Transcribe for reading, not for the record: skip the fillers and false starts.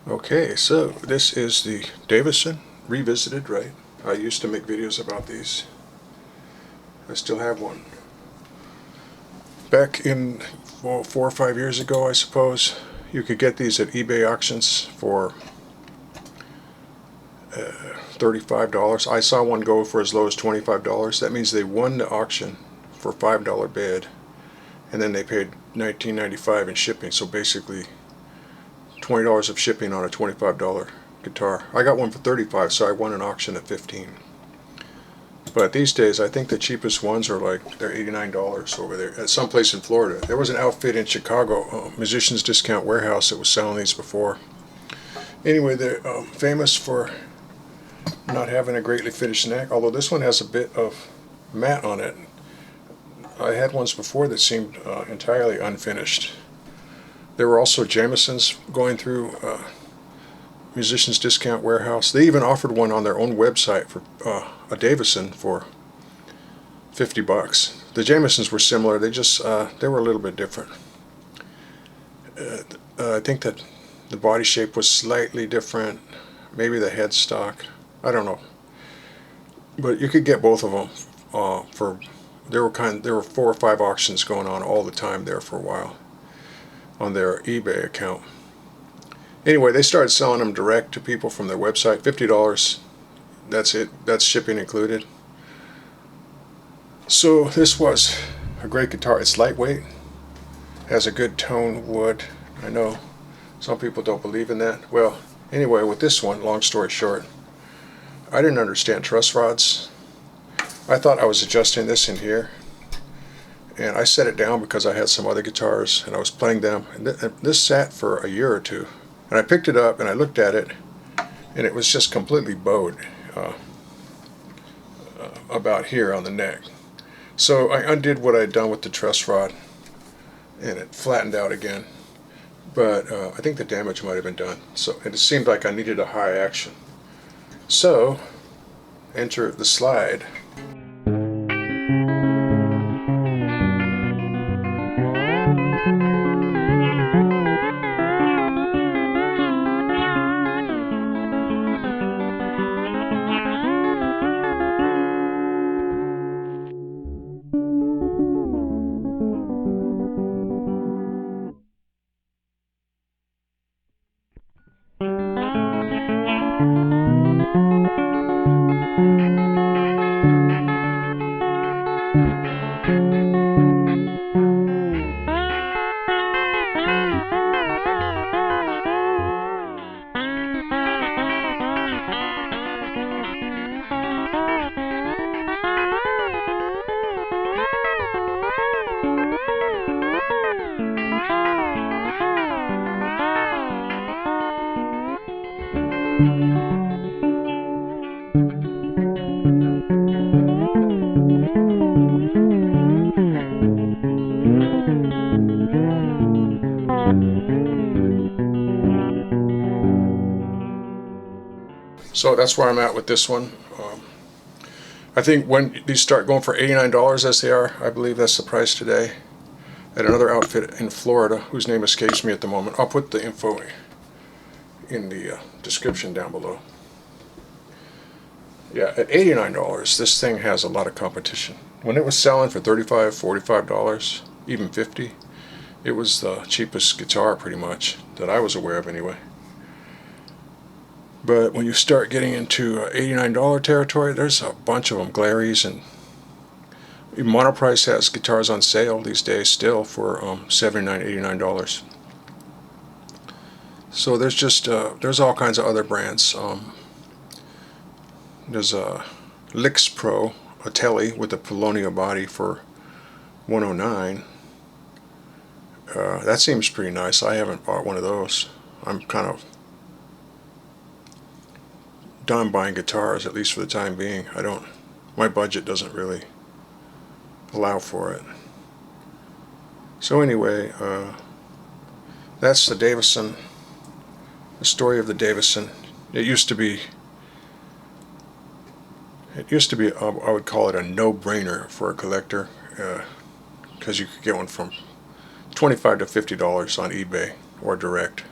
Okay, so this is the Davison Revisited, right? I used to make videos about these. I still have one. Back in, well, 4 or 5 years ago, I suppose, you could get these at eBay auctions for $35. I saw one go for as low as $25. That means they won the auction for $5 bid, and then they paid $19.95 in shipping. So basically, $20 of shipping on a $25 guitar. I got one for $35, so I won an auction at $15. But these days, I think the cheapest ones are like, they're $89 over there at some place in Florida. There was an outfit in Chicago, Musicians Discount Warehouse, that was selling these before. Anyway, they're famous for not having a greatly finished neck, although this one has a bit of matte on it. I had ones before that seemed entirely unfinished. There were also Jamisons going through Musicians Discount Warehouse. They even offered one on their own website for a Davison for $50. The Jamisons were similar. They were a little bit different. I think that the body shape was slightly different. Maybe the headstock. I don't know. But you could get both of them for. There were 4 or 5 auctions going on all the time there for a while on their eBay account. Anyway, they started selling them direct to people from their website. $50. That's it. That's shipping included. So this was a great guitar. It's lightweight, has a good tone wood. I know some people don't believe in that. Well, anyway, with this one, long story short, I didn't understand truss rods. I thought I was adjusting this in here, and I set it down because I had some other guitars and I was playing them, and this sat for a year or two, and I picked it up and I looked at it, and it was just completely bowed about here on the neck. So I undid what I had done with the truss rod, and it flattened out again, but I think the damage might have been done. So it seemed like I needed a high action. So enter the slide. So that's where I'm at with this one. I think when these start going for $89 as they are, I believe that's the price today, at another outfit in Florida whose name escapes me at the moment. I'll put the info in the description down below. Yeah, at $89, this thing has a lot of competition. When it was selling for $35, $45, even $50, it was the cheapest guitar pretty much that I was aware of anyway. But when you start getting into $89 territory, there's a bunch of them. Glaries, and Monoprice has guitars on sale these days still for $79, $89. So there's just there's all kinds of other brands. There's a Licks Pro, a Telly with a Polonia body for $109. That seems pretty nice. I haven't bought one of those. I'm kind of done buying guitars, at least for the time being. My budget doesn't really allow for it. So anyway, that's the Davison, the story of the Davison. It used to be, I would call it a no-brainer for a collector, because you could get one from $25 to $50 on eBay or direct.